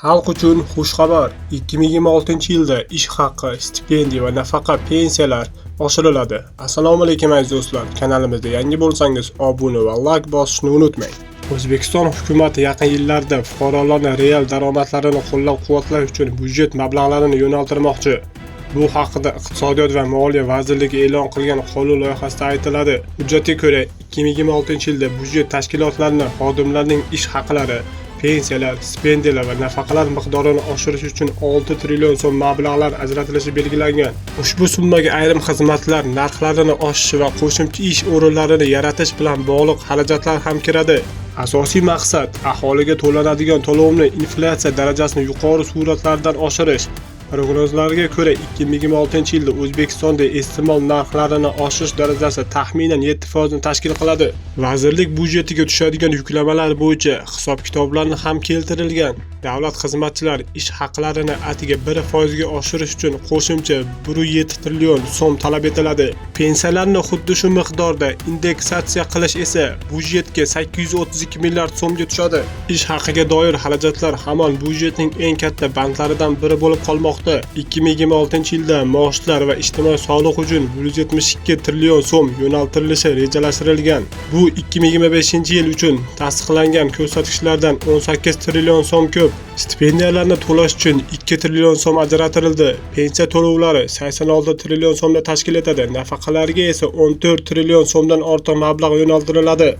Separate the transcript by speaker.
Speaker 1: Xalq uchun xushxabar. 2026-yilda ish haqi, stipendiya va nafaqa pensiyalar oshiriladi. Assalomu alaykum aziz do'stlar. Kanalimizda yangi bo'lsangiz obuna va like bosishni unutmang. O'zbekiston hukumati yaqin yillarda fuqarolarning real daromadlarini qo'llab-quvvatlash uchun byudjet mablag'larini yo'naltirmoqchi. Bu haqida Iqtisodiyot va Moliya vazirligi e'lon qilgan qonun loyihasida aytiladi. Hujjatga ko'ra, 2026-yilda byudjet tashkilotlarining xodimlarining ish haqlari, pensiyalar, stipendiyalar va nafaqalar miqdorini oshirish uchun 6 trillion so'm mablag'lar ajratilishi belgilangan. Ushbu summaga ayrim xizmatlar narxlarini oshishi va qo'shimcha ish o'rinlarini yaratish bilan bog'liq xarajatlar ham kiradi. Asosiy maqsad aholiga to'lanadigan to'lovni inflyatsiya darajasini yuqori sur'atlardan oshirish. Prognozlarga ko'ra 2026-yilda O'zbekistonda iste'mol narxlarini oshish darajasi taxminan 7% ni tashkil qiladi. Vazirlik byudjetiga tushadigan yuklamalar bo'yicha hisob-kitoblarni ham keltirilgan. Davlat xizmatchilari ish haqlarini atiga 1% ga oshirish uchun qo'shimcha 1.7 trillion so'm talab etiladi. Pensiyalarni xuddi shu miqdorda indeksatsiya qilish esa byudjetga 832 milliard so'mga tushadi. Ish haqiga doir xarajatlar hamon byudjetning eng katta bandlaridan biri bo'lib qolmoqda. 2026-yilda maoshlar va ijtimoiy soliq uchun 172 trillion so'm yo'naltirilishi rejalashtirilgan. Bu 2025-yil uchun tasdiqlangan ko'rsatkichlardan 18 trillion so'm ko'p. Stipendiyalarni to'lash uchun 2 trillion so'm ajratildi. Pensiya to'lovlari 86 trillion so'mni tashkil etadi. Nafaqalarga esa 14 trillion so'mdan ortiq mablag' yo'naltiriladi.